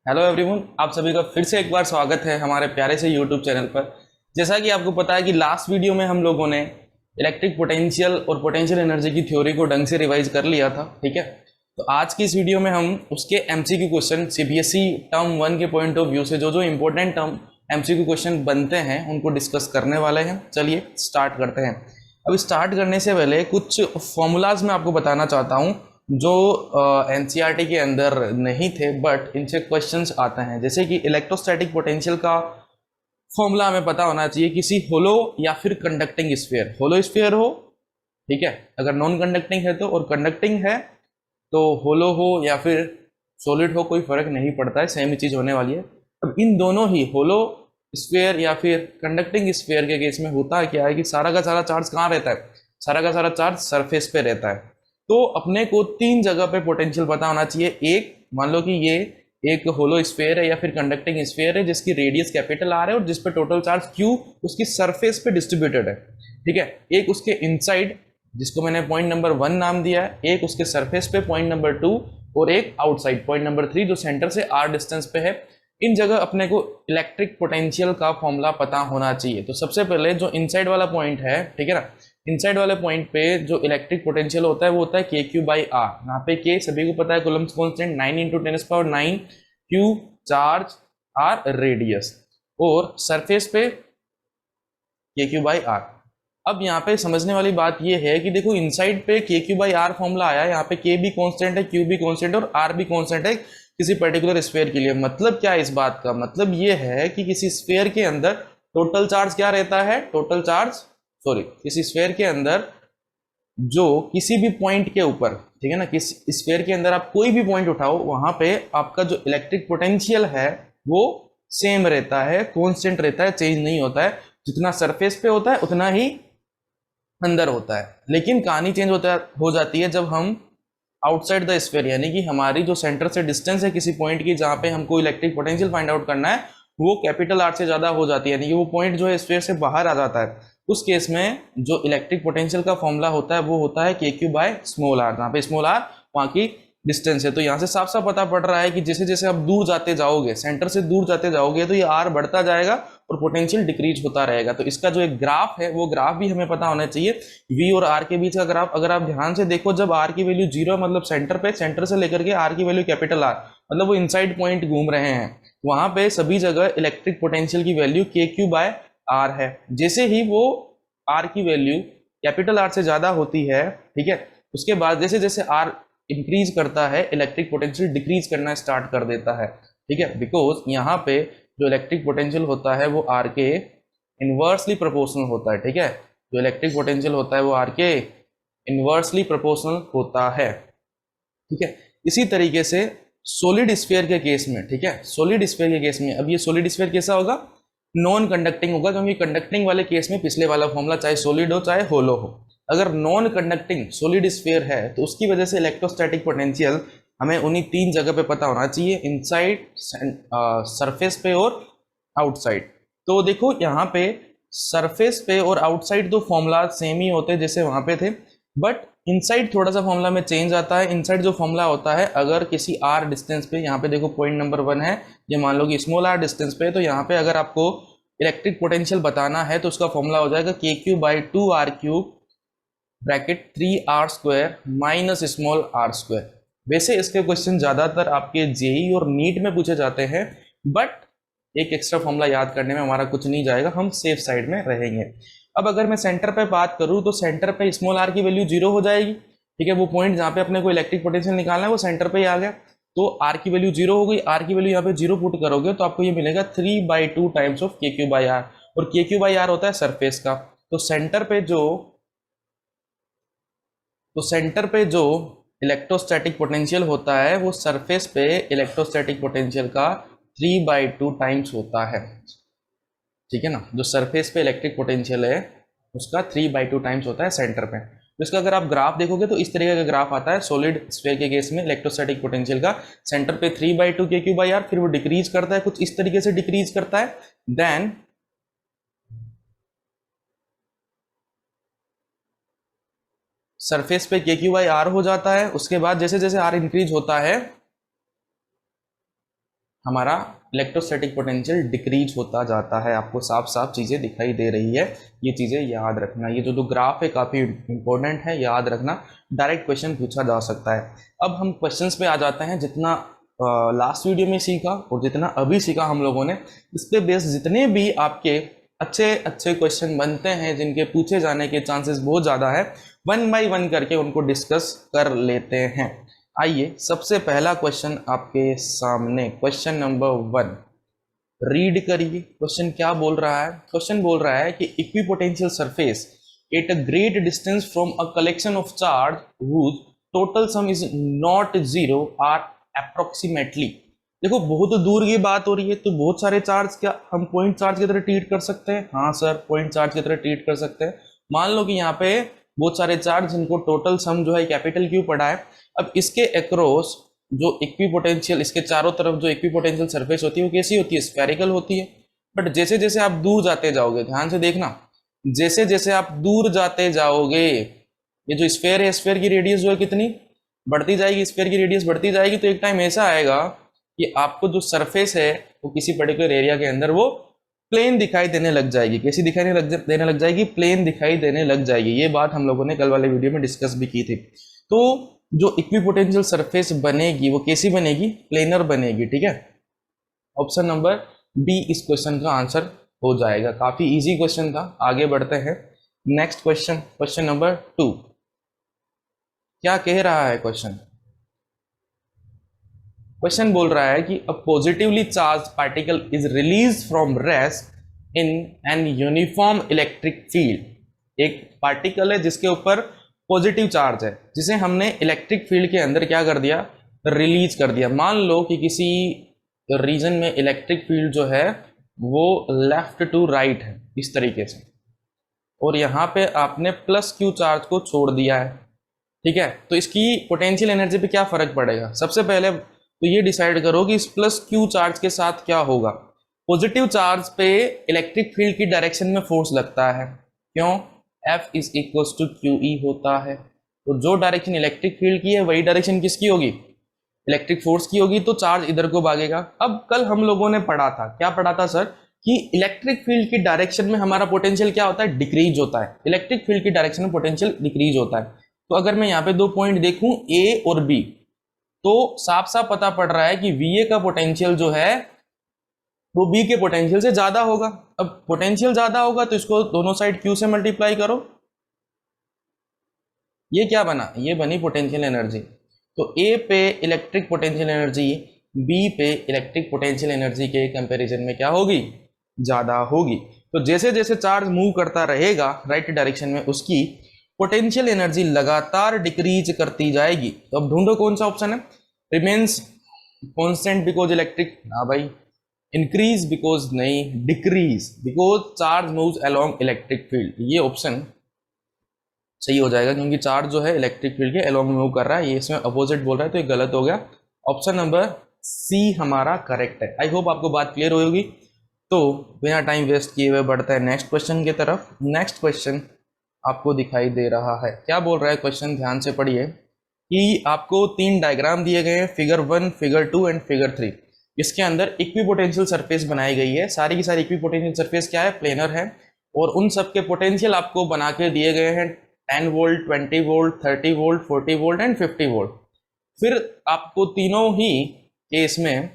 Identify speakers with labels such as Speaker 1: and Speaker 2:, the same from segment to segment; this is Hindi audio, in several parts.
Speaker 1: हेलो एवरीवन, आप सभी का फिर से एक बार स्वागत है हमारे प्यारे से यूट्यूब चैनल पर। जैसा कि आपको पता है कि लास्ट वीडियो में हम लोगों ने इलेक्ट्रिक पोटेंशियल और पोटेंशियल एनर्जी की थ्योरी को ढंग से रिवाइज कर लिया था, ठीक है। तो आज की इस वीडियो में हम उसके एमसीक्यू क्वेश्चन सीबीएसई टर्म 1 के पॉइंट ऑफ व्यू से जो जो इंपॉर्टेंट टर्म एमसीक्यू क्वेश्चन बनते हैं उनको डिस्कस करने वाले हैं। चलिए स्टार्ट करते हैं। अब स्टार्ट करने से पहले कुछ फॉर्मूलाज मैं आपको बताना चाहता हूँ जो एनसीईआरटी के अंदर नहीं थे, बट इनसे क्वेश्चंस आते हैं। जैसे कि इलेक्ट्रोस्टैटिक पोटेंशियल का फॉर्मूला हमें पता होना चाहिए किसी होलो या फिर कंडक्टिंग स्फीयर, होलो स्फीयर हो, ठीक है, अगर नॉन कंडक्टिंग है तो, और कंडक्टिंग है तो होलो हो या फिर सॉलिड हो, कोई फर्क नहीं पड़ता है, सेम ही चीज होने वाली है। अब इन दोनों ही होलो स्फीयर या फिर कंडक्टिंग स्फीयर के केस में होता है क्या है कि सारा का सारा चार्ज कहाँ रहता है, सारा का सारा चार्ज सरफेस पे रहता है। तो अपने को तीन जगह पे पोटेंशियल पता होना चाहिए। एक, मान लो कि ये एक होलो स्फीयर है या फिर कंडक्टिंग स्फीयर है जिसकी रेडियस कैपिटल आर है और जिस पे टोटल चार्ज क्यू उसकी सरफेस पे डिस्ट्रीब्यूटेड है, ठीक है। एक उसके इनसाइड जिसको मैंने पॉइंट नंबर 1 नाम दिया है, एक उसके सरफेस पे पॉइंट नंबर 2, और एक आउटसाइड पॉइंट नंबर 3 जो सेंटर से आर डिस्टेंस पे है। इन जगह अपने को इलेक्ट्रिक पोटेंशियल का फॉर्मूला पता होना चाहिए। तो सबसे पहले जो इनसाइड वाला पॉइंट है, ठीक है ना, इनसाइड वाले पॉइंट पे जो इलेक्ट्रिक पोटेंशियल होता है वो होता है के क्यू बाई आर। यहाँ पे के सभी को पता है, Coulomb's constant 9 × 10⁹ q charge r radius, और सरफेस पे के क्यू बाई आर। अब यहाँ पे समझने वाली बात ये है कि देखो इनसाइड पे k q by are formula आया, यहाँ पे के भी कांस्टेंट है, क्यू भी कांस्टेंट है और आर भी कांस्टेंट है किसी पर्टिकुलर स्फीयर के लिए। मतलब क्या है इस बात का, मतलब ये है कि किसी स्फीयर के अंदर टोटल चार्ज क्या रहता है, टोटल चार्ज, सॉरी, किसी स्फीयर के अंदर जो किसी भी पॉइंट के ऊपर, ठीक है ना, किस स्फीयर के अंदर आप कोई भी पॉइंट उठाओ वहां पे आपका जो इलेक्ट्रिक पोटेंशियल है वो सेम रहता है, कांस्टेंट रहता है, चेंज नहीं होता है। जितना सरफेस पे होता है उतना ही अंदर होता है। लेकिन कहानी चेंज हो जाती है जब हम आउटसाइड द स्फीयर, यानी कि हमारी जो सेंटर से डिस्टेंस है किसी पॉइंट की जहां पे हमको इलेक्ट्रिक पोटेंशियल फाइंड आउट करना है वो कैपिटल आर से ज्यादा हो जाती है, यानी कि वो पॉइंट जो है स्फीयर से बाहर आ जाता है। उस केस में जो इलेक्ट्रिक पोटेंशियल का फॉर्मूला होता है वो होता है के क्यू बाय स्मॉल आर, जहाँ पे स्मॉल आर वहां की डिस्टेंस है। तो यहाँ से साफ साफ पता पड़ रहा है कि जैसे जैसे आप दूर जाते जाओगे, सेंटर से दूर जाते जाओगे, तो ये आर बढ़ता जाएगा और पोटेंशियल डिक्रीज होता रहेगा। तो इसका जो एक ग्राफ है वो ग्राफ भी हमें पता होना चाहिए। वी और आर के बीच का ग्राफ अगर आप ध्यान से देखो, जब आर की वैल्यू 0 मतलब सेंटर पे, सेंटर से लेकर के आर की वैल्यू कैपिटल आर मतलब वो इनसाइड पॉइंट घूम रहे हैं, वहां पे सभी जगह इलेक्ट्रिक पोटेंशियल की वैल्यू के क्यू बाय आर है। जैसे ही वो आर की वैल्यू कैपिटल आर से ज्यादा होती है, ठीक है, उसके बाद जैसे जैसे आर इंक्रीज करता है इलेक्ट्रिक पोटेंशियल डिक्रीज करना स्टार्ट कर देता है, ठीक है। बिकॉज यहाँ पे जो इलेक्ट्रिक पोटेंशियल होता है वो आर के इनवर्सली प्रोपोर्शनल होता है, ठीक है। जो इलेक्ट्रिक पोटेंशियल होता है वो आर के इनवर्सली प्रोपोर्शनल होता है, ठीक है। इसी तरीके से सॉलिड स्फीयर के केस में, ठीक है, सॉलिड स्फीयर के केस में, अब ये सॉलिड स्फीयर कैसा होगा, नॉन कंडक्टिंग होगा, क्योंकि कंडक्टिंग वाले केस में पिछले वाला फॉर्मूला चाहे सॉलिड हो चाहे होलो हो। अगर नॉन कंडक्टिंग सॉलिड स्फीयर है तो उसकी वजह से इलेक्ट्रोस्टैटिक पोटेंशियल हमें उन्हीं तीन जगह पे पता होना चाहिए, इनसाइड, सरफेस पे और आउटसाइड। तो देखो यहाँ पे सरफेस पे और आउटसाइड तो फॉर्मूला सेम ही होते हैं जैसे वहां पे थे, बट इनसाइड थोड़ा सा फॉर्मूला में चेंज आता है। इनसाइड जो फॉर्मूला होता है, अगर किसी आर डिस्टेंस पे, यहाँ पे देखो पॉइंट नंबर 1 है, ये मान लो कि स्मॉल आर डिस्टेंस पे, तो यहाँ पे अगर आपको इलेक्ट्रिक पोटेंशियल बताना है तो उसका फॉर्मूला हो जाएगा k q by 2 r cube bracket 3 r square minus small r square. वैसे इसके क्वेश्चन ज्यादातर आपके जेई और नीट में पूछे जाते हैं, बट एक एक्स्ट्रा फॉर्मूला याद करने में हमारा कुछ नहीं जाएगा, हम सेफ साइड में रहेंगे। अब अगर मैं सेंटर पे बात करूं तो सेंटर पे स्मॉल आर की वैल्यू 0 हो जाएगी, ठीक है। वो पॉइंट जहां पे अपने को इलेक्ट्रिक पोटेंशियल निकालना है वो सेंटर पे ही आ गया, तो आर की वैल्यू 0 हो गई। आर की वैल्यू यहाँ पे 0 पुट करोगे तो आपको ये मिलेगा 3/2 टाइम्स ऑफ के क्यू बाई आर, और के क्यू बाई आर होता है सरफेस का। तो सेंटर पे जो इलेक्ट्रोस्टैटिक पोटेंशियल होता है वो सरफेस पे इलेक्ट्रोस्टैटिक पोटेंशियल का 3/2 टाइम्स होता है, ठीक है ना। जो सरफेस पे इलेक्ट्रिक पोटेंशियल है उसका 3/2 टाइम्स होता है सेंटर पे। तो इसका अगर आप ग्राफ देखोगे तो इस तरीके का ग्राफ आता है सॉलिड स्फीयर के केस में इलेक्ट्रोस्टैटिक पोटेंशियल का, सेंटर पे 3/2 के क्यू बाई आर, फिर वो डिक्रीज करता है, कुछ इस तरीके से डिक्रीज करता है, देन सरफेस पे के क्यू बाई आर हो जाता है। उसके बाद जैसे जैसे आर इंक्रीज होता है हमारा इलेक्ट्रोस्टैटिक पोटेंशियल डिक्रीज होता जाता है। आपको साफ साफ चीज़ें दिखाई दे रही है, ये चीज़ें याद रखना। ये जो ग्राफ है काफ़ी इंपॉर्टेंट है, याद रखना, डायरेक्ट क्वेश्चन पूछा जा सकता है। अब हम क्वेश्चंस पे आ जाते हैं। जितना लास्ट वीडियो में सीखा और जितना अभी सीखा हम लोगों ने, इस पे बेस जितने भी आपके अच्छे अच्छे क्वेश्चन बनते हैं जिनके पूछे जाने के चांसेस बहुत ज़्यादा है, वन बाय वन करके उनको डिस्कस कर लेते हैं। आइए, सबसे पहला क्वेश्चन आपके सामने, क्वेश्चन नंबर 1 रीड करिए। क्वेश्चन क्या बोल रहा है? क्वेश्चन बोल रहा है कि equipotential surface at a great distance from a collection of charge whose total sum is not zero are approximately. देखो, बहुत दूर की बात हो रही है, तो बहुत सारे चार्ज क्या हम पॉइंट चार्ज की तरह ट्रीट कर सकते हैं? हाँ सर, पॉइंट चार्ज की तरह ट्रीट कर सकते हैं। मान लो कि यहाँ पे बहुत सारे चार्ज जिनको टोटल सम जो है कैपिटल क्यू पड़ा है। अब इसके अक्रॉस जो इक्विपोटेंशियल, इसके चारों तरफ जो इक्विपोटेंशियल सरफेस होती है वो कैसी होती है? स्फेरिकल होती है। बट जैसे जैसे आप दूर जाते जाओगे, ध्यान से देखना, जैसे जैसे आप दूर जाते जाओगे, ये जो स्फेयर है, स्फेयर की रेडियस जो है कितनी बढ़ती जाएगी? स्फेयर की रेडियस बढ़ती जाएगी। तो एक टाइम ऐसा आएगा कि आपको जो सरफेस है वो किसी पर्टिकुलर एरिया के अंदर वो प्लेन दिखाई देने लग जाएगी। कैसी दिखाई देने लग जाएगी? प्लेन दिखाई देने लग जाएगी। ये बात हम लोगों ने कल वाले वीडियो में डिस्कस भी की थी। तो जो इक्विपोटेंशियल सरफेस बनेगी वो कैसी बनेगी? प्लेनर बनेगी। ठीक है, ऑप्शन नंबर बी इस क्वेश्चन का आंसर हो जाएगा। काफी इजी क्वेश्चन था। आगे बढ़ते हैं, नेक्स्ट क्वेश्चन, क्वेश्चन नंबर 2 क्या कह रहा है क्वेश्चन? क्वेश्चन बोल रहा है कि a positively charge particle is release from rest in an uniform electric field. एक पार्टिकल है जिसके ऊपर पॉजिटिव चार्ज है, जिसे हमने इलेक्ट्रिक फील्ड के अंदर क्या कर दिया? रिलीज कर दिया। मान लो कि किसी रीजन में इलेक्ट्रिक फील्ड जो है वो लेफ्ट टू राइट है इस तरीके से, और यहाँ पे आपने प्लस क्यू चार्ज को छोड़ दिया है। ठीक है, तो इसकी पोटेंशियल एनर्जी पे क्या फर्क पड़ेगा? सबसे पहले तो ये डिसाइड करो कि इस प्लस क्यू चार्ज के साथ क्या होगा। पॉजिटिव चार्ज पे इलेक्ट्रिक फील्ड की डायरेक्शन में फोर्स लगता है। क्यों? F is equals to q e होता है। तो जो डायरेक्शन इलेक्ट्रिक फील्ड की है वही डायरेक्शन किसकी होगी? इलेक्ट्रिक फोर्स की होगी। तो चार्ज इधर को भागेगा। अब कल हम लोगों ने पढ़ा था, क्या पढ़ा था सर? कि इलेक्ट्रिक फील्ड की डायरेक्शन में हमारा पोटेंशियल क्या होता है? डिक्रीज होता है। इलेक्ट्रिक फील्ड की डायरेक्शन में पोटेंशियल डिक्रीज होता है। तो अगर मैं यहाँ पे दो पॉइंट देखूं ए और बी, तो साफ साफ पता पड़ रहा है कि वी ए का पोटेंशियल जो है वो बी के पोटेंशियल से ज्यादा होगा। अब पोटेंशियल ज्यादा होगा तो इसको दोनों साइड क्यू से मल्टीप्लाई करो। ये क्या बना? ये बनी पोटेंशियल एनर्जी। तो ए पे इलेक्ट्रिक पोटेंशियल एनर्जी बी पे इलेक्ट्रिक पोटेंशियल एनर्जी के कंपैरिजन में क्या होगी? ज्यादा होगी। तो जैसे जैसे चार्ज मूव करता रहेगा राइट डायरेक्शन में, उसकी पोटेंशियल एनर्जी लगातार डिक्रीज करती जाएगी। तो अब ढूंढो कौन सा ऑप्शन है? रिमेन्स कांस्टेंट बिकॉज इलेक्ट्रिक, हाँ भाई। इंक्रीज बिकॉज नहीं, decrease because charge moves along electric field. ये ऑप्शन सही हो जाएगा, क्योंकि चार्ज जो है इलेक्ट्रिक फील्ड के अलोंग मूव कर रहा है। ये इसमें अपोजिट बोल रहा है, तो ये गलत हो गया। ऑप्शन नंबर सी हमारा करेक्ट है। आई होप आपको बात क्लियर होगी। तो बिना टाइम वेस्ट किए हुए बढ़ता है नेक्स्ट क्वेश्चन की तरफ। नेक्स्ट क्वेश्चन आपको दिखाई दे रहा है, क्या बोल रहा है क्वेश्चन? ध्यान से पढ़िए कि आपको 3 डायग्राम दिए गए हैं, फिगर 1, फिगर 2 एंड फिगर 3। इसके अंदर इक्विपोटेंशियल सरफेस बनाई गई है। सारी की सारी इक्विपोटेंशियल सरफेस क्या है? प्लेनर है। और उन सब के पोटेंशियल आपको बना के दिए गए हैं 10 volt, 20 volt, 30 volt, 40 volt and 50 volt. फिर आपको तीनों ही केस में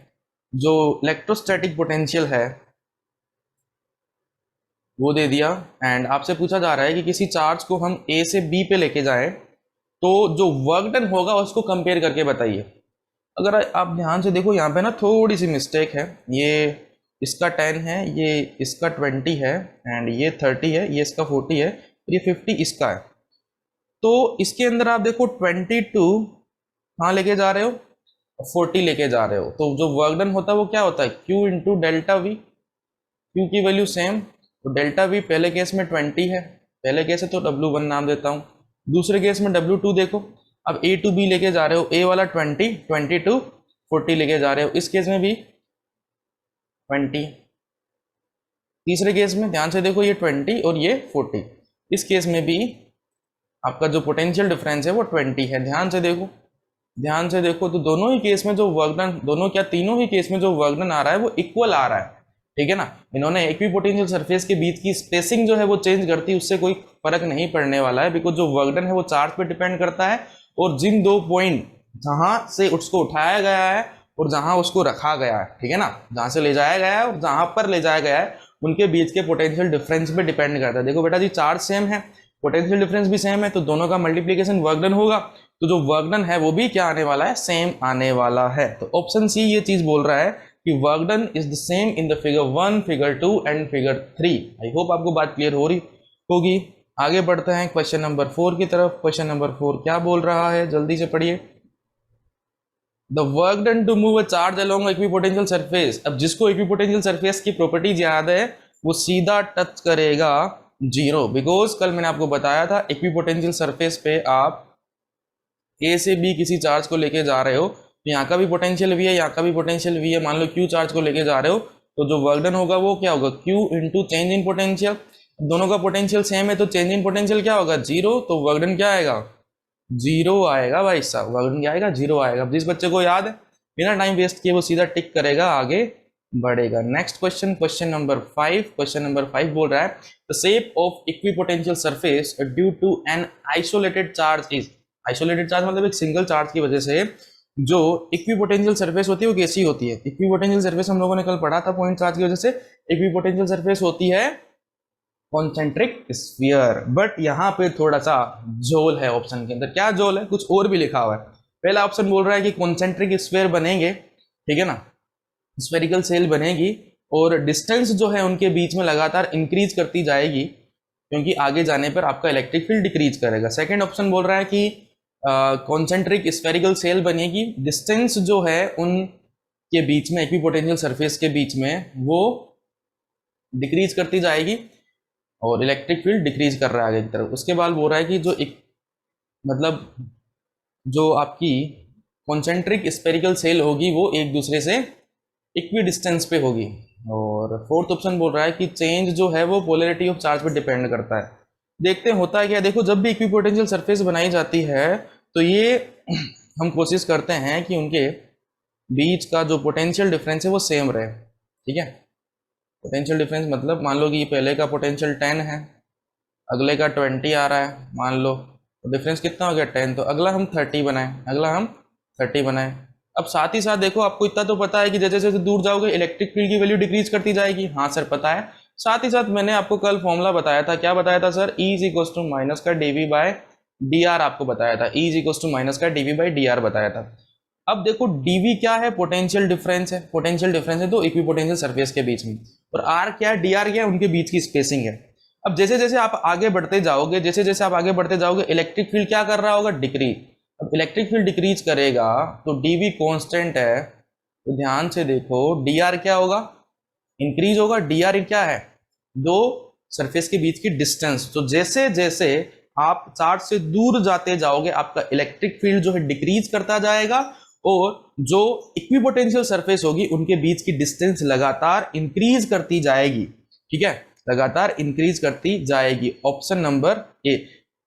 Speaker 1: जो इलेक्ट्रोस्टैटिक पोटेंशियल है वो दे दिया। एंड आपसे पूछा जा रहा है कि किसी चार्ज को हम ए से बी पे लेके जाएं तो जो वर्क डन होगा उसको कंपेयर करके बताइए। अगर आप ध्यान से देखो, यहाँ पे ना थोड़ी सी मिस्टेक है। ये इसका 10 है, ये इसका 20 है, एंड ये 30 है, ये इसका 40 है, और ये 50 इसका है। तो इसके अंदर आप देखो 22 कहाँ लेके जा रहे हो? 40 लेके जा रहे हो। तो जो वर्क डन होता है वो क्या होता है? Q into delta we. Q की वैल्यू सेम, तो डेल्टा वी पहले केस में 20 है, पहले केस है तो W1 नाम देता हूँ। दूसरे केस में W2 देखो। अब A टू B लेके जा रहे हो, A वाला 20, 22, 40 लेके जा रहे हो। इस केस में भी 20। तीसरे केस में ध्यान से देखो, ये 20 और ये 40। इस केस में भी आपका जो पोटेंशियल डिफरेंस है वो 20 है। ध्यान से देखो, ध्यान से देखो तो दोनों ही केस में जो वर्क डन, दोनों क्या तीनों ही केस में जो वर्क डन आ रहा है वो इक्वल आ रहा है, ठीक है ना। इन्होंने इक्विपोटेंशियल सरफेस के बीच की स्पेसिंग जो है वो चेंज करती है, उससे कोई फर्क नहीं पड़ने वाला है, बिकॉज जो वर्क डन है वो चार्ज पे डिपेंड करता है, और जिन दो पॉइंट जहां से उसको उठाया गया है और जहां उसको रखा गया है, ठीक है ना, जहां से ले जाया गया है और जहां पर ले जाया गया है, उनके बीच के पोटेंशियल डिफरेंस पे डिपेंड करता है। देखो बेटा जी, चार्ज सेम है, पोटेंशियल डिफरेंस भी सेम है, तो दोनों का मल्टीप्लीकेशन वर्क डन होगा, तो जो वर्क डन है वो भी क्या आने वाला है, सेम आने वाला है। तो ऑप्शन सी ये चीज बोल रहा है कि work done is the same in the figure 1, figure 2 and figure 3। I hope आपको बात क्लियर हो रही होगी। आगे बढ़ते हैं क्वेश्चन नंबर 4 की तरफ। क्वेश्चन नंबर 4 क्या बोल रहा है, जल्दी से पढ़िए। The work done to move a charge along equipotential surface. अब जिसको इक्विपोटेंशियल सरफेस की प्रॉपर्टीज याद है वो सीधा टच करेगा जीरो, बिकॉज कल मैंने आपको बताया था इक्विपोटेंशियल सरफेस पे आप ए से बी किसी चार्ज को लेके जा रहे हो, तो यहाँ का भी पोटेंशियल वी है, यहाँ का भी पोटेंशियल वी है। मान लो क्यू चार्ज को लेके जा रहे हो, तो जो वर्क डन होगा वो क्या होगा, Q into change in potential. दोनों का पोटेंशियल सेम है तो चेंज इन पोटेंशियल क्या होगा, जीरो, तो वर्क डन क्या आएगा, जीरो आएगा भाई साहब, वर्क डन क्या आएगा, जीरो आएगा। अब जिस बच्चे को याद है बिना टाइम वेस्ट किए वो सीधा टिक करेगा, आगे बढ़ेगा। Next question, question number 5। Question number 5 बोल रहा है the shape of equipotential surface due to an isolated charge is. Isolated charge मतलब एक सिंगल चार्ज की वजह से जो इक्विपोटेंशियल सरफेस होती है वो कैसी होती है। इक्विपोटेंशियल सरफेस हम लोगों ने कल पढ़ा था, पॉइंट चार्ज की वजह से इक्विपोटेंशियल सरफेस होती है कॉन्सेंट्रिक स्फीयर। बट यहाँ पे थोड़ा सा जोल है ऑप्शन के अंदर। क्या जोल है, कुछ और भी लिखा हुआ है। पहला ऑप्शन बोल रहा है कि कॉन्सेंट्रिक स्फीयर बनेंगे, ठीक है ना, स्फेरिकल सेल बनेगी और डिस्टेंस जो है उनके बीच में लगातार इंक्रीज करती जाएगी, क्योंकि आगे जाने पर आपका इलेक्ट्रिक फील्ड डिक्रीज करेगा। सेकंड ऑप्शन बोल रहा है कि कॉन्सेंट्रिक स्फेरिकल सेल बनेगी, डिस्टेंस जो है उनके बीच में इक्विपोटेंशियल सरफेस के बीच में वो डिक्रीज करती जाएगी और इलेक्ट्रिक फील्ड डिक्रीज कर रहा है आगे की तरफ। उसके बाद बोल रहा है कि जो मतलब जो आपकी कॉन्सेंट्रिक स्फेरिकल सेल होगी वो एक दूसरे से इक्वी डिस्टेंस पे होगी। और फोर्थ ऑप्शन बोल रहा है कि चेंज जो है वो पोलैरिटी ऑफ चार्ज पे डिपेंड करता है। देखते हैं होता है क्या। देखो, जब भी इक्विपोटेंशियल सरफेस बनाई जाती है तो ये हम कोशिश करते हैं कि उनके बीच का जो पोटेंशियल डिफरेंस है वो सेम रहे, ठीक है। पोटेंशियल डिफरेंस मतलब मान लो कि पहले का पोटेंशियल 10 है, अगले का 20 आ रहा है मान लो, तो डिफरेंस कितना हो गया 10, तो अगला हम 30 बनाएं, अगला हम 30 बनाएं। अब साथ ही साथ देखो, आपको इतना तो पता है कि जैसे जैसे दूर जाओगे इलेक्ट्रिक फील्ड की वैल्यू डिक्रीज करती जाएगी। हाँ सर पता है। साथ ही साथ मैंने आपको कल फॉर्मूला बताया था, क्या बताया था sir, E is equal to minus का dV बाय dr आपको बताया था, E is equal to minus का dV बाय dr बताया था। अब देखो dV क्या है, पोटेंशियल डिफरेंस है, पोटेंशियल डिफरेंस है तो इक्विपोटेंशियल सरफेस के बीच में, और R क्या है, dr क्या है, उनके बीच की स्पेसिंग है। अब जैसे जैसे आप आगे बढ़ते जाओगे, जैसे जैसे आप आगे बढ़ते जाओगे इलेक्ट्रिक फील्ड क्या कर रहा होगा, डिक्रीज। अब इलेक्ट्रिक फील्ड डिक्रीज करेगा तो dV कांस्टेंट है, तो ध्यान से देखो dr क्या होगा, इंक्रीज होगा। dr क्या है, दो सरफेस के बीच की डिस्टेंस। तो जैसे जैसे आप चार्ज से दूर जाते जाओगे आपका इलेक्ट्रिक फील्ड जो है डिक्रीज करता जाएगा, और जो इक्विपोटेंशियल सरफेस होगी उनके बीच की डिस्टेंस लगातार इंक्रीज करती जाएगी, ठीक है, लगातार इंक्रीज करती जाएगी। Option number A.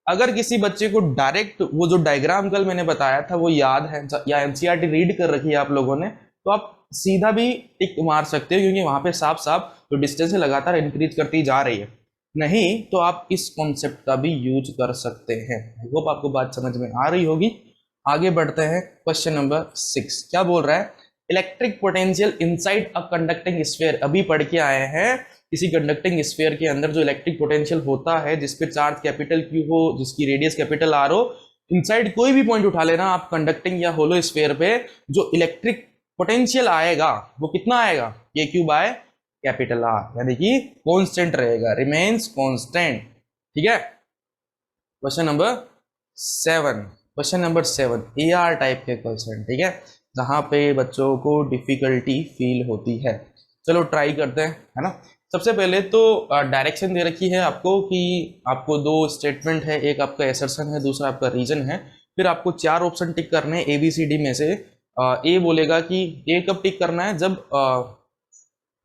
Speaker 1: अगर किसी बच्चे को डायरेक्ट वो जो डायग्राम कल मैंने बताया था वो याद है या एनसीईआरटी रीड कर रखी है आप लोगों ने, तो आप सीधा भी टिक मार सकते हो, क्योंकि वहां पे साफ साफ जो डिस्टेंस है लगातार इंक्रीज करती जा रही है। नहीं तो आप इस कॉन्सेप्ट का भी यूज कर सकते हैं। आई होप आपको बात समझ में आ रही होगी। आगे बढ़ते हैं, क्वेश्चन नंबर 6 क्या बोल रहा है, electric potential inside a conducting sphere. अभी पढ़ के आए हैं किसी कंडक्टिंग स्फीयर के अंदर जो इलेक्ट्रिक पोटेंशियल होता है, जिसपे चार्ज कैपिटल क्यू हो, जिसकी रेडियस कैपिटल आर हो, इनसाइड कोई भी पॉइंट उठा लेना आप कंडक्टिंग या होलो स्फीयर पे, जो इलेक्ट्रिक पोटेंशियल आएगा वो कितना आएगा, के क्यू बाय कैपिटल आर, यानी कि कांस्टेंट रहेगा, रिमेन्स कांस्टेंट, ठीक है। Question number 7, question number 7 AR type के क्वेश्चन, ठीक है, जहां पे बच्चों को डिफिकल्टी फील होती है। चलो ट्राई करते हैं, है ना। सबसे पहले तो डायरेक्शन दे रखी है आपको कि आपको दो स्टेटमेंट है, एक आपका एसर्शन है, दूसरा आपका रीजन है। फिर आपको 4 ऑप्शन टिक करने हैं ABCD में से। ए बोलेगा कि ए कब टिक करना है, जब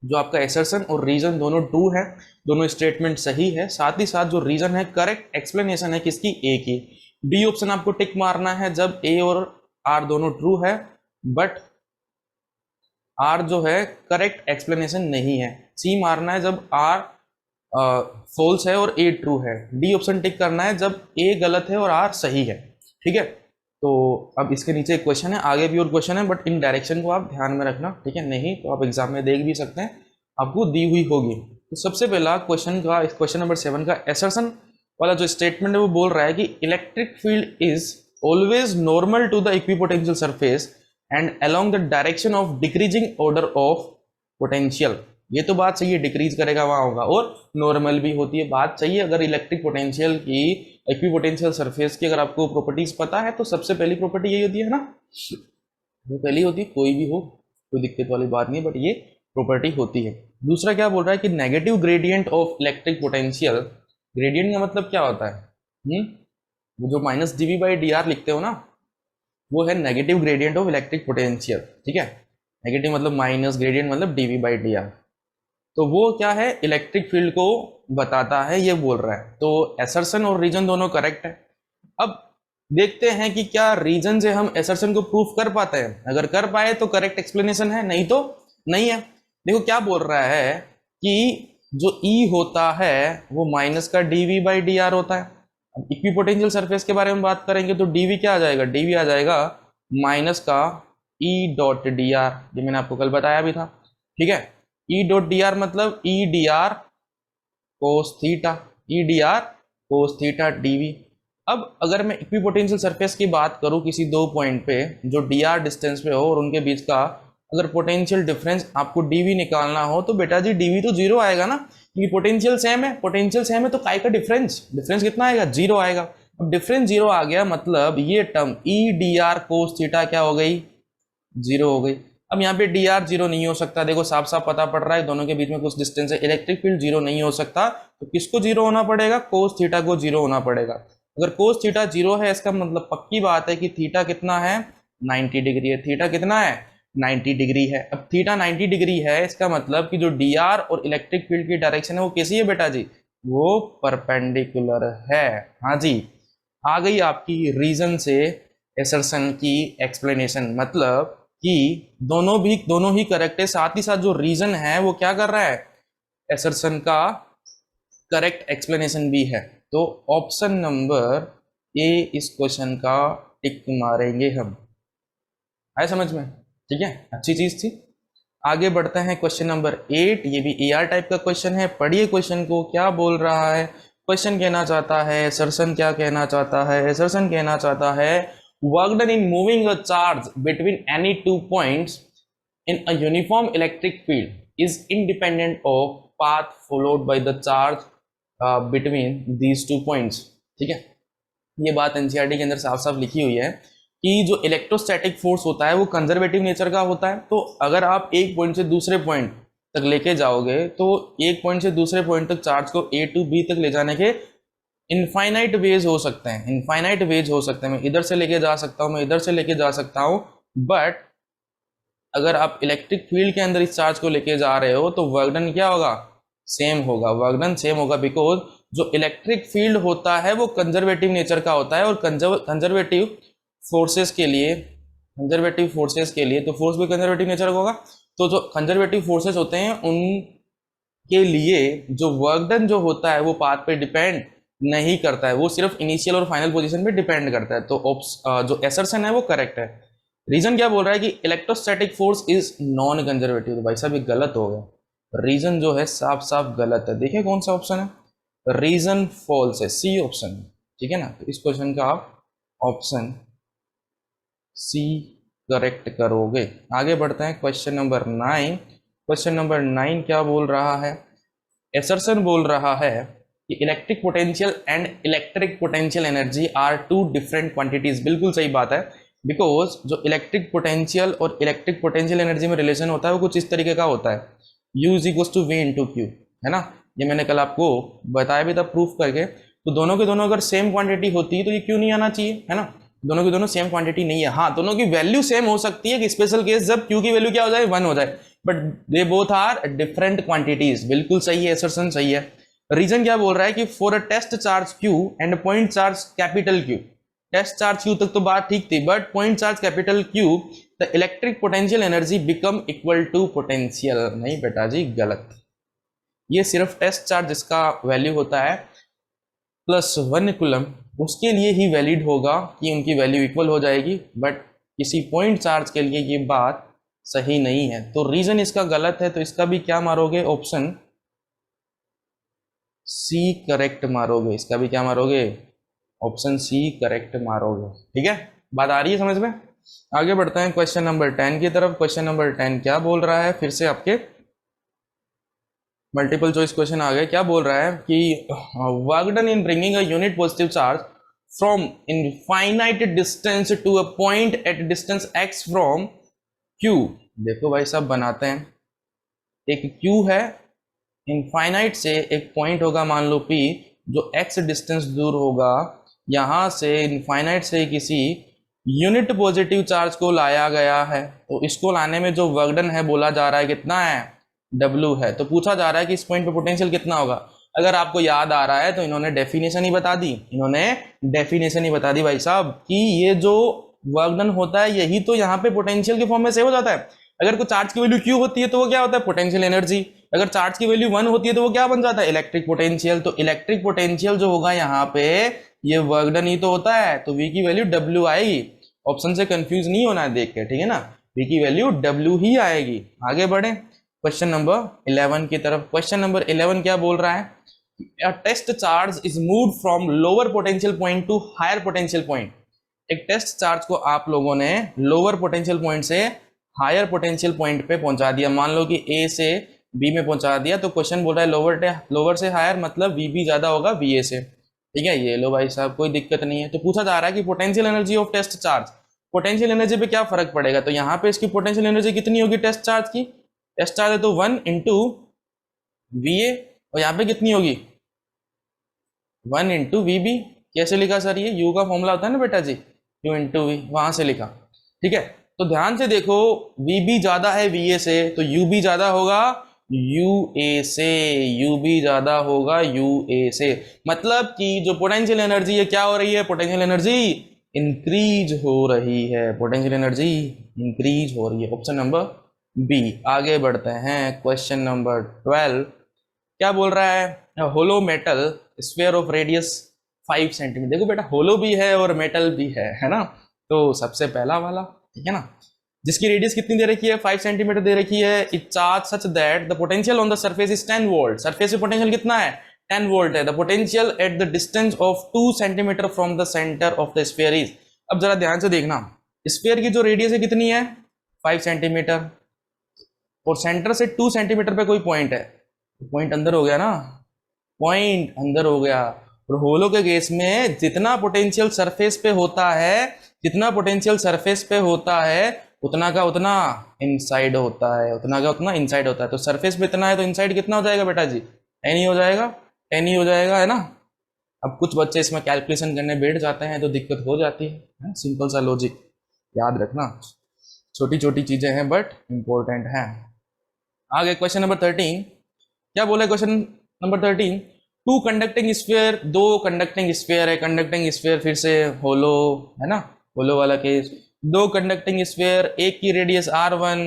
Speaker 1: जो आपका एसर्शन और रीजन दोनों ट्रू है, दोनों स्टेटमेंट सही है, साथ ही साथ जो रीजन है करेक्ट एक्सप्लेनेशन है किसकी, ए की। बी ऑप्शन आपको टिक मारना है जब ए और आर दोनों ट्रू है, बट आर जो है करेक्ट एक्सप्लेनेशन नहीं है। सी मारना है जब आर फॉल्स है और ए ट्रू है। डी ऑप्शन टिक करना है जब ए गलत है और आर सही है। ठीक है, तो अब इसके नीचे एक क्वेश्चन है, आगे भी और क्वेश्चन है, बट इन डायरेक्शन को आप ध्यान में रखना। ठीक है, नहीं तो आप एग्जाम में देख भी सकते हैं, आपको दी हुई होगी। तो सबसे पहला क्वेश्चन नंबर 7 का एसर्शन वाला जो स्टेटमेंट है वो बोल रहा है कि electric field is always normal to the equipotential surface and along the direction of decreasing order of potential. ये तो बात सही है, डिक्रीज करेगा वहां होगा, और नॉर्मल भी होती है, बात सही है। अगर इलेक्ट्रिक पोटेंशियल की, इक्विपोटेंशियल सरफेस की अगर आपको प्रॉपर्टीज पता है तो सबसे पहली प्रॉपर्टी यही होती है ना, वो पहली होती है, कोई भी हो कोई दिक्कत वाली बात नहीं, बट ये प्रॉपर्टी होती है। दूसरा क्या बोल रहा है कि negative gradient of electric potential, gradient का मतलब क्या होता है, वो जो minus DV by D R लिखते हो ना, वो है negative gradient of electric potential. ठीक है, नेगेटिव मतलब माइनस, ग्रेडियंट मतलब डीवी बाई डी आर, तो वो क्या है, इलेक्ट्रिक फील्ड को बताता है, ये बोल रहा है। तो एसर्शन और रीजन दोनों करेक्ट है। अब देखते हैं कि क्या रीजन से हम एसर्शन को प्रूफ कर पाते हैं। अगर कर पाए तो करेक्ट एक्सप्लेनेशन है, नहीं तो नहीं है। देखो क्या बोल रहा है कि जो ई होता है वो माइनस का डीवी बाई डी आर होता है। अब इक्विपोटेंशियल सरफेस के बारे में बात करेंगे तो डीवी क्या आ जाएगा, डीवी आ जाएगा माइनस का ई डॉट डी आर, ये मैंने आपको कल बताया भी था। ठीक है, ई डॉट डी आर मतलब E D R cos theta, E D R cos theta DV. अब अगर मैं इक्विपोटेंशियल सरफेस की बात करूं किसी दो पॉइंट पे जो डी आर डिस्टेंस पे हो और उनके बीच का अगर पोटेंशियल डिफरेंस आपको डीवी निकालना हो तो बेटा जी डीवी तो जीरो आएगा ना, क्योंकि पोटेंशियल सेम है, पोटेंशियल सेम है तो काय का डिफरेंस कितना आएगा, जीरो आएगा। अब डिफरेंस जीरो आ गया मतलब ये टर्म ई डी आर कोस थीटा क्या हो गई, जीरो हो गई। अब यहाँ पे डी आर जीरो नहीं हो सकता, देखो साफ साफ पता पड़ रहा है दोनों के बीच में कुछ डिस्टेंस है, इलेक्ट्रिक फील्ड जीरो नहीं हो सकता, तो किसको जीरो होना पड़ेगा, कोस थीटा को जीरो होना पड़ेगा। अगर कोस थीटा जीरो है इसका मतलब पक्की बात है कि थीटा कितना है, 90 डिग्री है। थीटा कितना है, 90 डिग्री है। अब थीटा 90 डिग्री है इसका मतलब कि जो डी आर और इलेक्ट्रिक फील्ड की डायरेक्शन है वो कैसी है बेटा जी, वो परपेंडिकुलर है। हाँ जी, आ गई आपकी रीजन से एसर्शन की एक्सप्लेनेशन, मतलब कि दोनों ही करेक्ट है, साथ ही साथ जो रीजन है वो क्या कर रहा है, एसर्शन का करेक्ट एक्सप्लेनेशन भी है। तो ऑप्शन नंबर ए इस क्वेश्चन का टिक मारेंगे हम। आए समझ में, ठीक है, अच्छी चीज थी। आगे बढ़ते हैं क्वेश्चन नंबर 8, ये भी एआर टाइप का क्वेश्चन है। पढ़िए क्वेश्चन को, क्या बोल रहा है क्वेश्चन, कहना चाहता है एसर्शन, क्या कहना चाहता है एसर्शन, कहना चाहता है work done in moving a charge between any 2 points in a uniform electric field is independent of path followed by the charge between these 2 points। ठीक है, ये बात एनसीईआरटी के अंदर साफ साफ लिखी हुई है कि जो इलेक्ट्रोस्टैटिक फोर्स होता है वो कंजर्वेटिव नेचर का होता है। तो अगर आप एक पॉइंट से दूसरे पॉइंट तक लेके जाओगे तो एक पॉइंट से दूसरे पॉइंट तक चार्ज को ए टू बी तक ले जाने के इनफाइनाइट वेज हो सकते हैं, इनफाइनाइट वेज हो सकते हैं। मैं इधर से लेके जा सकता हूँ, मैं इधर से लेके जा सकता हूँ, बट अगर आप इलेक्ट्रिक फील्ड के अंदर इस चार्ज को लेके जा रहे हो तो वर्क डन क्या होगा, सेम होगा, वर्क डन सेम होगा, बिकॉज जो इलेक्ट्रिक फील्ड होता है वो कंजर्वेटिव नेचर का होता है और कंजर्वेटिव फोर्सेस के लिए तो फोर्स भी कंजर्वेटिव नेचर का होगा। तो जो कंजर्वेटिव फोर्सेस होते हैं उनके लिए जो वर्क डन जो होता है वो पाथ पे डिपेंड नहीं करता है, वो सिर्फ इनिशियल और फाइनल पोजीशन पे डिपेंड करता है। तो जो एसर्शन है वो करेक्ट है। रीजन क्या बोल रहा है कि electrostatic force is non conservative, तो भाई साहब ये गलत हो गया, रीजन जो है साफ साफ गलत है। देखिए कौन सा ऑप्शन है, रीजन फॉल्स है, सी ऑप्शन, ठीक है ना। तो इस क्वेश्चन का आप ऑप्शन सी करेक्ट करोगे। आगे बढ़ते हैं क्वेश्चन नंबर 9। क्वेश्चन नंबर 9 क्या बोल रहा है, एसर्शन बोल रहा है कि electric potential and electric potential energy are two different quantities. बिल्कुल सही बात है, बिकॉज जो इलेक्ट्रिक पोटेंशियल और इलेक्ट्रिक पोटेंशियल एनर्जी में रिलेशन होता है वो कुछ इस तरीके का होता है, U is equal to V into Q, है ना। ये मैंने कल आपको बताया भी था प्रूफ करके। तो दोनों के दोनों अगर सेम क्वांटिटी होती है तो ये क्यों नहीं आना चाहिए, है ना। दोनों की दोनों सेम क्वांटिटी नहीं है, हाँ दोनों की वैल्यू सेम हो सकती है कि स्पेशल केस जब Q की वैल्यू क्या हो जाए, 1 हो जाए, but they both are different quantities. बिल्कुल सही है, एसर्शन सही है। रीजन क्या बोल रहा है कि for a test charge Q and point charge capital Q, test charge Q तक तो बात ठीक थी, but point charge capital Q the electric potential energy become equal to potential. नहीं बेटा जी, गलत। ये सिर्फ टेस्ट चार्ज जिसका वैल्यू होता है +1 कूलम, उसके लिए ही वैलिड होगा कि उनकी वैल्यू इक्वल हो जाएगी, बट किसी पॉइंट चार्ज के लिए ये बात सही नहीं है। तो रीजन इसका गलत है, तो इसका भी क्या मारोगे, ऑप्शन सी करेक्ट मारोगे। इसका भी क्या मारोगे, ऑप्शन सी करेक्ट मारोगे। ठीक है, बात आ रही है समझ में। आगे बढ़ते हैं क्वेश्चन नंबर 10 की तरफ। क्वेश्चन नंबर 10 क्या बोल रहा है, फिर से आपके मल्टीपल चॉइस क्वेश्चन आ गए। क्या बोल रहा है कि work done in bringing a unit positive charge from infinite distance to a point at distance x from q। देखो भाई साहब, बनाते हैं। एक q है, इनफाइनाइट से एक पॉइंट होगा मान लो p, जो x डिस्टेंस दूर होगा। यहां से इनफाइनाइट से किसी यूनिट पॉजिटिव चार्ज को लाया गया है, तो इसको लाने में जो वर्क डन है बोला जा रहा है कितना है, W है। तो पूछा जा रहा है कि इस पॉइंट पे पोटेंशियल कितना होगा। अगर आपको याद आ रहा है तो इन्होंने डेफिनेशन ही बता दी, भाई साहब, कि ये जो वर्क डन होता है यही तो यहाँ पे पोटेंशियल के फॉर्म में सेव हो जाता है। अगर कोई चार्ज की वैल्यू Q होती है तो वो क्या होता है, पोटेंशियल एनर्जी। अगर चार्ज की वैल्यू 1 होती है तो वो क्या बन जाता है, इलेक्ट्रिक पोटेंशियल। तो इलेक्ट्रिक पोटेंशियल जो होगा यहाँ पे, ये वर्क डन ही तो होता है, तो V की वैल्यू W आएगी। ऑप्शन से कंफ्यूज नहीं होना है देख के, ठीक है ना, V की वैल्यू W ही आएगी। आगे बढ़े क्वेश्चन नंबर 11 की तरफ। क्वेश्चन नंबर 11 क्या बोल रहा है, a test charge is moved from lower potential point to higher potential point। एक टेस्ट चार्ज को आप लोगों ने लोअर पोटेंशियल पॉइंट से हायर पोटेंशियल पॉइंट पे पहुंचा दिया। मान लो कि A से B में पहुंचा दिया, तो क्वेश्चन बोल रहा है लोअर से हायर, मतलब VB ज्यादा होगा VA से। ठीक है, ये लो भाई साहब, कोई दिक्कत नहीं है। तो पूछा जा रहा है कि potential energy of test charge, potential energy पे क्या फर्क पड़ेगा। तो यहाँ पे इसकी पोटेंशियल एनर्जी कितनी होगी टेस्ट चार्ज की, टेस्ट चार्ज है तो 1 इंटू VA, और यहाँ पे कितनी होगी 1 इंटू VB। कैसे लिखा सर, ये U का फॉर्मूला होता है ना बेटा जी, U इंटू V, वहां से लिखा। ठीक है, तो ध्यान से देखो, VB ज्यादा है VA से, तो UB ज्यादा होगा UA से, UB ज्यादा होगा UA से। मतलब कि जो पोटेंशियल एनर्जी है क्या हो रही है, पोटेंशियल एनर्जी इंक्रीज हो रही है, पोटेंशियल एनर्जी इंक्रीज हो रही है। Option number B. आगे बढ़ते हैं क्वेश्चन नंबर 12। क्या बोल रहा है, hollow metal sphere of radius 5 centimetre. देखो बेटा, होलो भी है और मेटल भी है ना। तो सबसे पहला वाला, ठीक है ना, जिसकी रेडियस कितनी दे रखी है, 5 सेंटीमीटर दे रखी है। It charge such that the potential on the surface is 10 volt. Surface पे पोटेंशियल कितना है, 10 वोल्ट है। The potential at the distance of 2 centimetre from the centre of the sphere is. अब जरा ध्यान से देखना, स्फीयर की जो रेडियस है कितनी है 5 सेंटीमीटर, और सेंटर से 2 सेंटीमीटर पे कोई पॉइंट है, पॉइंट अंदर हो गया ना, पॉइंट अंदर हो गया। और होलो के केस में जितना पोटेंशियल सरफेस पे होता है, जितना पोटेंशियल सरफेस पे होता है उतना का उतना इनसाइड होता है, उतना का उतना इनसाइड होता है। तो सरफेस पे इतना है तो इनसाइड कितना हो जाएगा बेटा जी, 10 ही हो जाएगा, 10 ही हो जाएगा, है ना। अब कुछ बच्चे इसमें कैलकुलेशन करने बैठ जाते हैं तो दिक्कत हो जाती है। सिंपल सा लॉजिक याद रखना, छोटी छोटी चीजें हैं बट इंपॉर्टेंट है। आगे क्वेश्चन नंबर 13 क्या बोला, question number 13, two conducting sphere, दो कंडक्टिंग स्फीयर है। कंडक्टिंग स्फीयर फिर से होलो है ना, होलो वाला केस। दो कंडक्टिंग स्फीयर, एक की रेडियस R1,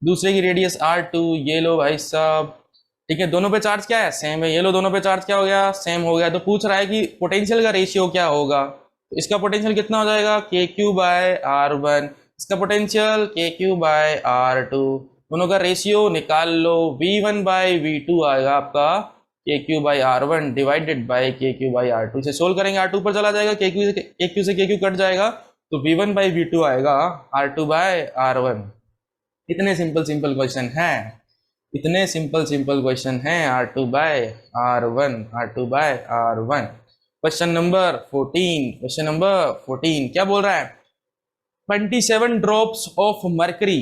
Speaker 1: दूसरे की रेडियस R2। ये लो भाई साहब, ठीक है, दोनों पे चार्ज क्या है, सेम है। ये लो, दोनों पे चार्ज क्या हो गया, सेम हो गया। तो पूछ रहा है कि पोटेंशियल का रेशियो क्या होगा। तो इसका पोटेंशियल कितना हो जाएगा, KQ बाय R1, इसका पोटेंशियल KQ बाय R2। दोनों का रेशियो निकाल लो, V1 बाय V2 आएगा आपका KQ by R1 divided by KQ by R2। इसे सोल्व करेंगे, R2 पर चला जाएगा, KQ से KQ कट जाएगा, तो V1 बाई V2 आएगा R2 बाय R1। इतने सिंपल क्वेश्चन है, इतने सिंपल क्वेश्चन है। R2 by R1, R2 by R1। Question number 14, question number 14 क्या बोल रहा है, 27 drops of mercury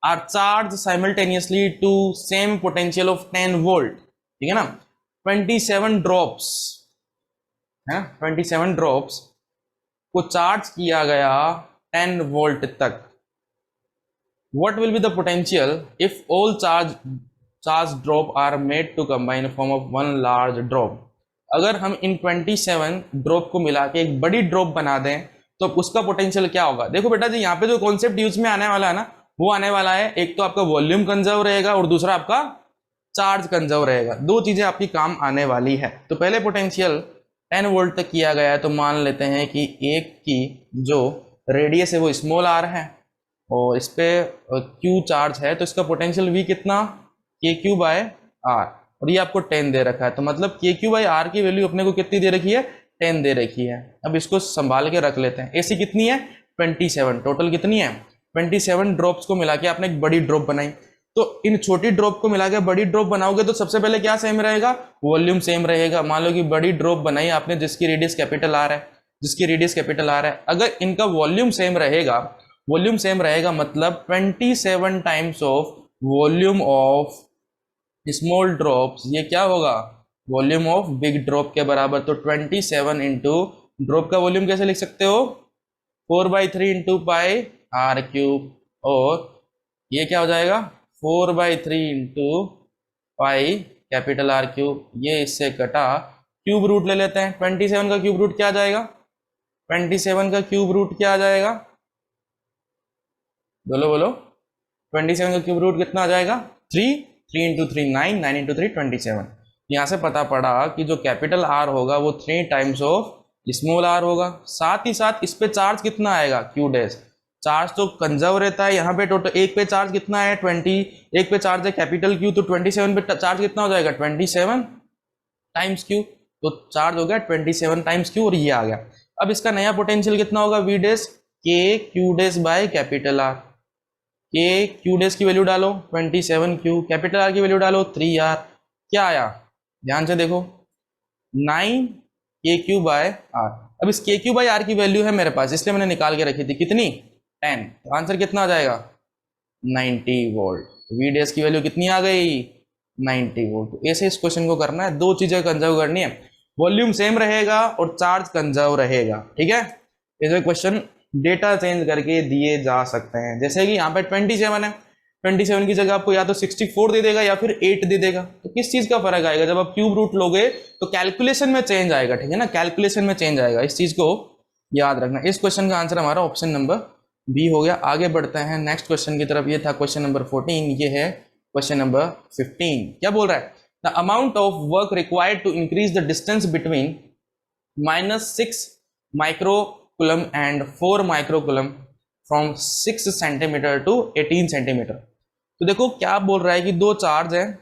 Speaker 1: are charge simultaneously to same potential of 10 volt. ठीक है ना, 27 ड्रॉप्स है, 27 ड्रॉप्स को चार्ज किया गया 10 वोल्ट तक। What will be the potential if all charge drop are made to combine form of one large drop? अगर हम इन 27 ड्रॉप को मिला के एक बड़ी ड्रॉप बना दें तो उसका पोटेंशियल क्या होगा। देखो बेटा जी, यहाँ पे जो कॉन्सेप्ट यूज में आने वाला है ना, वो आने वाला है, एक तो आपका वॉल्यूम कंजर्व रहेगा और दूसरा आपका चार्ज कंजर्व रहेगा। दो चीजें आपकी काम आने वाली है। तो पहले पोटेंशियल 10 वोल्ट तक किया गया है, तो मान लेते हैं कि एक की जो रेडियस है वो स्मॉल आर है और इस पे क्यू चार्ज है, तो इसका पोटेंशियल वी कितना, के क्यू बाय आर, और ये आपको 10 दे रखा है। तो मतलब के क्यू बाई आर की वैल्यू अपने को कितनी दे रखी है, 10 दे रखी है। अब इसको संभाल के रख लेते हैं। एसी कितनी है, 27, टोटल कितनी है 27 ड्रॉप्स को मिला के आपने एक बड़ी ड्रॉप बनाई। तो इन छोटी ड्रॉप को मिला के बड़ी ड्रॉप बनाओगे तो सबसे पहले क्या सेम रहेगा, वॉल्यूम सेम रहेगा। मान लो कि बड़ी ड्रॉप बनाई आपने जिसकी रेडियस कैपिटल आर है, जिसकी रेडियस कैपिटल आर है, अगर इनका वॉल्यूम सेम रहेगा, वॉल्यूम सेम रहेगा मतलब 27 times of volume of small drops, ये क्या होगा, वॉल्यूम ऑफ बिग ड्रॉप के बराबर। तो 27 इंटू ड्रॉप का वॉल्यूम कैसे लिख सकते हो, 4/3 इंटू पाई आर क्यूब, और ये क्या हो जाएगा 4/3 into pi capital R cube. ये इससे कटा, क्यूब रूट ले लेते हैं। 27 का क्यूब रूट क्या आ जाएगा, 27 का क्यूब रूट क्या आ जाएगा, बोलो बोलो, 27 का क्यूब रूट कितना आ जाएगा, 3 3 इंटू 3 9, 9 इंटू 3 27। यहाँ से पता पड़ा कि जो कैपिटल आर होगा वो 3 टाइम्स ऑफ स्मॉल आर होगा। साथ ही साथ इस पे चार्ज कितना आएगा, क्यू डैश, चार्ज तो कंजर्व रहता है। यहाँ पे टोटल एक पे चार्ज कितना है 20, एक पे चार्ज है कैपिटल क्यू, तो 27 पे चार्ज कितना हो जाएगा 27 टाइम्स क्यू, तो चार्ज हो गया 27 टाइम्स क्यू, और ये आ गया। अब इसका नया पोटेंशियल कितना होगा, वी डैश के Q dash by capital R. के क्यू डैश की वैल्यू डालो 27 क्यू, कैपिटल आर की वैल्यू डालो 3 आर, क्या आया ध्यान से देखो 9 के क्यू बाय आर। अब इस के क्यू बाय आर की वैल्यू है मेरे पास, इसलिए मैंने निकाल के रखी थी, कितनी 10, तो आंसर कितना आ जाएगा 90 वोल्ट। वी डैश की वैल्यू कितनी आ गई 90 वोल्ट। तो ऐसे इस क्वेश्चन को करना है, दो चीजें कंजर्व करनी है, वॉल्यूम सेम रहेगा और चार्ज कंजर्व रहेगा, ठीक है। ये क्वेश्चन डेटा चेंज करके दिए जा सकते हैं। जैसे कि यहाँ पे 27 है, 27 की जगह आपको या तो 64 दे देगा या फिर 8 दे देगा। तो किस चीज का फर्क आएगा, जब आप क्यूब रूट लोगे तो कैलकुलेशन में चेंज आएगा, ठीक है ना, कैलकुलेशन में चेंज आएगा, इस चीज को याद रखना। इस क्वेश्चन का आंसर हमारा ऑप्शन नंबर बी हो गया। आगे बढ़ते हैं नेक्स्ट क्वेश्चन की तरफ। ये था क्वेश्चन नंबर 14, ये है क्वेश्चन नंबर 15। क्या बोल रहा है, the amount of work required to increase the distance between -6 microcoulomb and 4 microcoulomb from 6 centimetre to 18 centimetre. तो देखो क्या बोल रहा है कि दो चार्ज हैं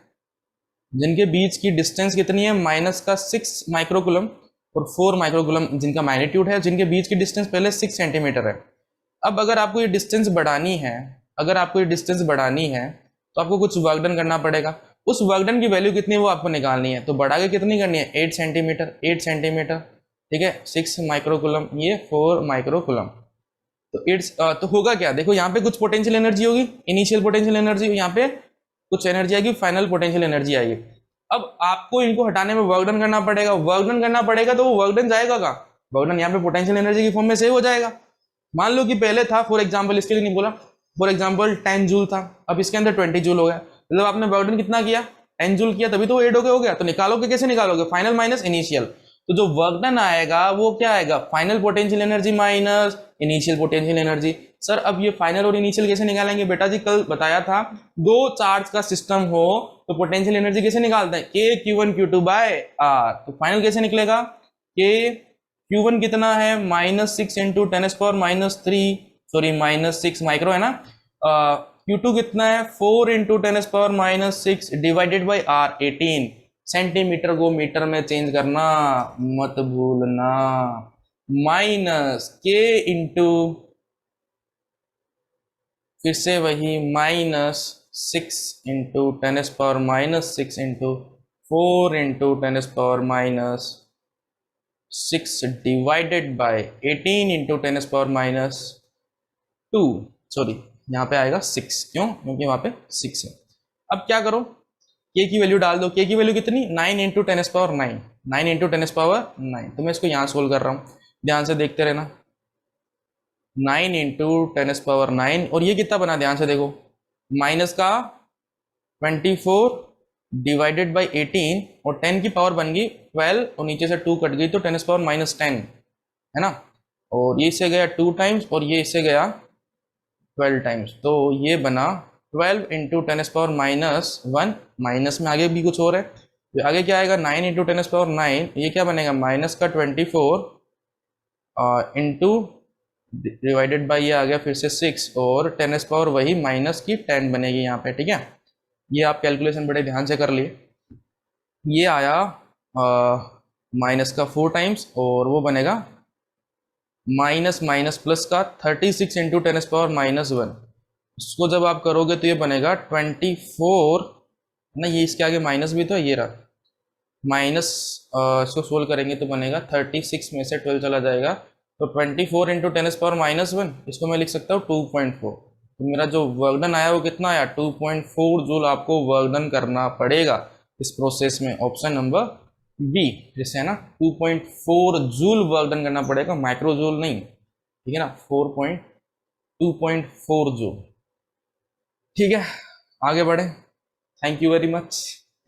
Speaker 1: जिनके बीच की डिस्टेंस कितनी है, -6 माइक्रोकुलम और 4 माइक्रोकुलम जिनका मैग्नीट्यूड है, जिनके बीच की डिस्टेंस पहले 6 सेंटीमीटर है। अब अगर आपको ये डिस्टेंस बढ़ानी है, अगर आपको ये डिस्टेंस बढ़ानी है तो आपको कुछ वर्क डन करना पड़ेगा। उस वर्क डन की वैल्यू कितनी है वो आपको निकालनी है। तो बढ़ा के कितनी करनी है, 8 सेंटीमीटर, 8 सेंटीमीटर, ठीक है, 6 माइक्रोकुलम, ये 4 माइक्रोकुलम। तो इट्स तो होगा क्या, देखो यहाँ पे कुछ पोटेंशियल एनर्जी होगी, इनिशियल पोटेंशियल एनर्जी, यहाँ पे कुछ एनर्जी आएगी, फाइनल पोटेंशियल एनर्जी आएगी। अब आपको इनको हटाने में वर्क डन करना पड़ेगा, वर्क डन करना पड़ेगा, तो वो वर्क डन जाएगा कहाँ, वर्क डन यहाँ पे पोटेंशियल एनर्जी की फॉर्म में सेव हो जाएगा। मान लो कि पहले था, फॉर एग्जाम्पल, इसके लिए नहीं बोला, फॉर एग्जाम्पल 10 जूल था, अब इसके अंदर 20 जूल हो गया, मतलब आपने वर्क डन कितना किया, 10 जूल किया, तभी तो वो 8 हो गया। तो निकालोगे कैसे, निकालोगे फाइनल माइनस इनिशियल, तो जो वर्क डन आएगा वो क्या आएगा, final potential energy minus initial potential energy. Sir अब ये फाइनल और इनिशियल कैसे निकालेंगे, बेटा जी कल बताया था, दो चार्ज का सिस्टम हो तो पोटेंशियल एनर्जी कैसे निकालते हैं, के Q1 Q2 बाय आर। तो फाइनल कैसे निकलेगा, के Q1 कितना है -6 इंटू 10⁻³ सॉरी -6 माइक्रो है ना, Q2 कितना है 4 into 10⁻6 divided by R 18। Centimetre को मीटर में चेंज करना मत भूलना, माइनस के इंटू फिर से वही -6 into 10⁻6 into 4 into 10⁻6 divided by 18 into 10⁻2 sorry यहाँ पे आएगा 6, क्यों, क्योंकि वहां पे 6 है। अब क्या करो, के की वैल्यू डाल दो, के की वैल्यू कितनी 9 इंटू 10⁻9, 9 इंटू 10⁻9। तो मैं इसको यहाँ सोल्व कर रहा हूँ, ध्यान से देखते रहना, 9 इंटू 10⁻9, और ये कितना बना ध्यान से देखो, माइनस का 24 डिवाइडेड बाई 18 और 10 की पावर बन गई 12 और नीचे से 2 कट गई तो 10 पावर -10 है ना। और ये इससे गया 2 टाइम्स और ये इससे गया 12 टाइम्स, तो ये बना 12 इंटू 10 पावर -1, माइनस में आगे भी कुछ और है, तो आगे क्या आएगा 9 इंटू 10 पावर 9, ये क्या बनेगा माइनस का 24 इंटू डिवाइडेड बाई ये आ गया फिर से 6 और 10 पावर वही माइनस की 10 बनेगी यहाँ पे, ठीक है। ये आप कैलकुलेशन बड़े ध्यान से कर लिए। ये आया माइनस का 4 टाइम्स और वो बनेगा माइनस माइनस प्लस का 36 इंटू 10 पावर -1, इसको जब आप करोगे तो ये बनेगा 24 ना, ये इसके आगे माइनस भी तो है, ये रहा माइनस, इसको सोल्व करेंगे तो बनेगा 36 में से 12 चला जाएगा तो 24 इंटू 10 पावर -1, इसको मैं लिख सकता हूँ 2.4। तो मेरा जो वर्क डन आया वो कितना आया 2.4 जूल आपको वर्क डन करना पड़ेगा इस प्रोसेस में, ऑप्शन नंबर बी जैसे है ना 2.4 जूल वर्क डन करना पड़ेगा, माइक्रो जूल नहीं, ठीक है ना, 2.4 जूल। ठीक है, आगे बढ़े, थैंक यू वेरी मच,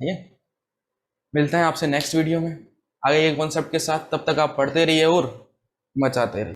Speaker 1: ठीक है, मिलते हैं आपसे नेक्स्ट वीडियो में आगे एक कॉन्सेप्ट के साथ, तब तक आप पढ़ते रहिए और मचाते रहिए।